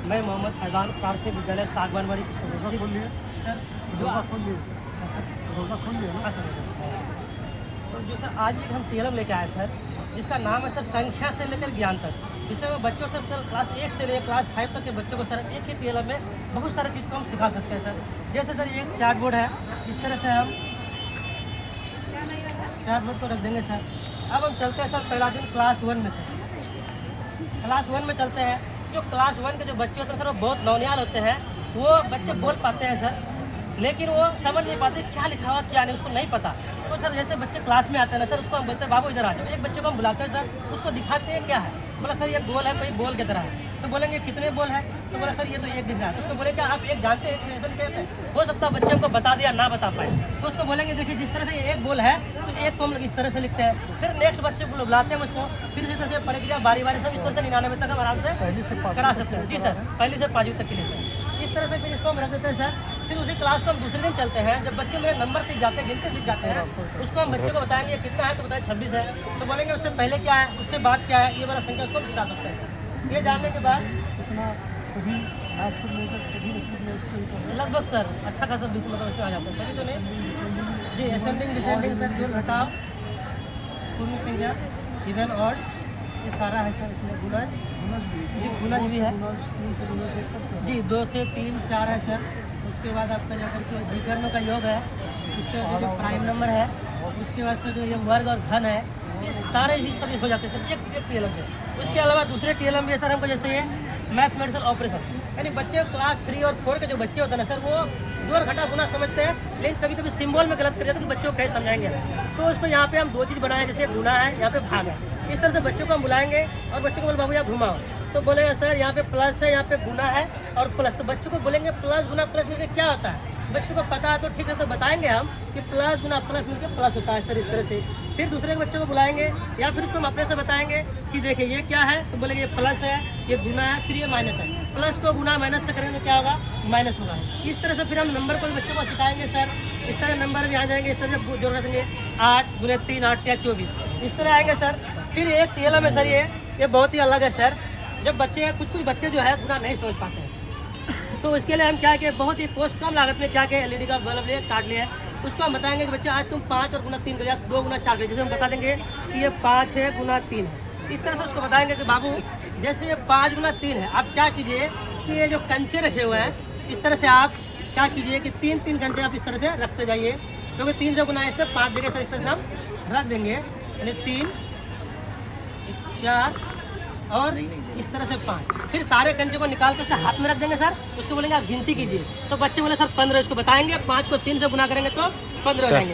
मैं मोहम्मद फैजान प्राथमिक विद्यालय सागवानबाड़ी रोज़ा खोल लिए सर रोज़ा खोल लिए रोज़ा खोल लिए ना। हाँ सर। तो जो सर आज एक हम टीएलएम लेके आए सर, जिसका नाम है सर संख्या से लेकर ज्ञान तक, जिसमें हम बच्चों से सर क्लास 1 से लेकर क्लास 5 तक के बच्चों को सर एक ही टीएलएम में बहुत सारी चीज़ को हम सिखा सकते हैं सर। जैसे सर ये एक चार्ट बोर्ड है, इस तरह से हम चार्ट बोर्ड को रख देंगे सर। अब हम चलते हैं सर पहला दिन क्लास 1 में सर। क्लास 1 में चलते हैं। जो क्लास 1 के जो बच्चे होते हैं सर वो बहुत नौनियाल होते हैं। वो बच्चे बोल पाते हैं सर, लेकिन वो समझ नहीं पाते क्या लिखा हुआ क्या नहीं, उसको नहीं पता। तो सर जैसे बच्चे क्लास में आते हैं ना सर, उसको हम बोलते हैं बाबू इधर आ जाओ। एक बच्चे को हम बुलाते हैं सर, उसको दिखाते हैं क्या है। बोला सर ये गोल है, कोई बॉल की तरह है। तो बोलेंगे कितने बॉल है, तो बोला सर ये तो एक दिख रहा है। तो उसको बोले क्या आप एक जानते हैं ऐसा नहीं कहते हैं। हो सकता है बच्चे हमको बता दिया ना बता पाए, तो उसको बोलेंगे देखिए जिस तरह से एक बॉल है तो एक को हम लोग इस तरह से लिखते हैं। फिर नेक्स्ट बच्चे को बुलाते हैं उसको, फिर इसी तरह से प्रक्रिया बारी बारी से इस तरह से 99 तक हम आराम से पहली से पाँच करा सकते हैं। जी सर, पहली से 5वीं तक के लिए सर। इस तरह से फिर इसको हम रख देते हैं सर। फिर उसी क्लास को हम दूसरे दिन चलते हैं, जब बच्चे मेरे नंबर सीख जाते हैं, गिनते सीख जाते हैं, उसको हम बच्चे को बताएंगे ये कितना है, तो बताए 26 है। तो बोलेंगे उससे पहले क्या है, उससे बाद क्या है, ये वाला संख्या उसको हम सिखा सकते हैं। ये जानने के बाद इतना सभी मैथ से लेकर सभी में इससे ही तो है। लगभग सर अच्छा खासा बिल्कुल मतलब इसमें आ जाता है सभी तो नहीं। जी असेंडिंग डिसेंडिंग सर, जोड़ घटाव, पूर्ण संख्या, इवन ऑड, ये सारा है सर। इसमें गुणज, जी गुणज भी है गुणज 3 से गुणज 1 सब है। जी, 2 से 3 4 है सर। उसके बाद आपका जाकर के विकर्णों का योग है, उसके बाद जो प्राइम नंबर है, उसके बाद से जो ये वर्ग और घन है, ये सारे ही सब हो जाते हैं सर एक टीएलएम से। उसके अलावा दूसरे टीएलएम भी है सर हमको, जैसे ये मैथमेटिकल ऑपरेशन, यानी बच्चे क्लास 3 और 4 के जो बच्चे होते हैं ना सर, वो जोड़ घटा गुना समझते हैं, लेकिन कभी कभी सिंबल में गलत कर जाते हैं कि बच्चों को कैसे समझाएंगे। तो उसको यहाँ पे हम 2 चीज़ बनाए, जैसे गुना है, यहाँ पे भाग है। इस तरह से बच्चों को हम बुलाएंगे और बच्चों को बोले बाबू यहाँ घुमाओ, तो बोलेगा सर यहाँ पे प्लस है, यहाँ पे गुना है और प्लस। तो बच्चों को बोलेंगे प्लस गुना प्लस मिलकर क्या होता है, बच्चों को पता है तो ठीक है, तो बताएंगे हम कि प्लस गुना प्लस मिलकर प्लस होता है सर, इस तरह से। फिर दूसरे के बच्चों को बुलाएंगे या फिर उसको हम अपने से बताएंगे कि देखिए ये क्या है, तो बोलेंगे ये प्लस है, ये गुना है, फिर ये माइनस है। प्लस को गुना माइनस से करेंगे तो क्या होगा, माइनस होगा। इस तरह से फिर हम नंबर को भी बच्चों को सिखाएंगे सर। इस तरह नंबर भी आ जाएंगे, इस तरह से जोड़ देंगे 8 गुने 3 8 या 24, इस तरह आएंगे सर। फिर एक टीएलएम है सर, ये बहुत ही अलग है सर। जब बच्चे कुछ बच्चे जो है गुना नहीं समझ पाते हैं, तो इसके लिए हम क्या किए, बहुत ही कोस्ट कम लागत में क्या किए, एलईडी का बल्ब लिए, काट लिए। उसको हम बताएंगे कि बच्चे आज तुम 5 और गुना 3 कर, या 2 गुना 4 कर। जैसे हम बता देंगे कि ये 5 है गुना 3 है, इस तरह से उसको बताएंगे कि बाबू जैसे ये 5 गुना 3 है, आप क्या कीजिए कि ये जो कंचे रखे हुए हैं, इस तरह से आप क्या कीजिए कि 3 कंचे आप इस तरह से रखते जाइए, क्योंकि 3 से गुना इससे 5 जगह सर इस तरह से हम रख देंगे, यानी 3 4 और इस तरह से 5। फिर सारे कंचे को निकाल कर उसके हाथ में रख देंगे सर। उसको बोलेंगे आप गिनती कीजिए, तो बच्चे बोले सर 15, इसको बताएंगे 5 को 3 से गुना करेंगे तो 15 हो जाएंगे।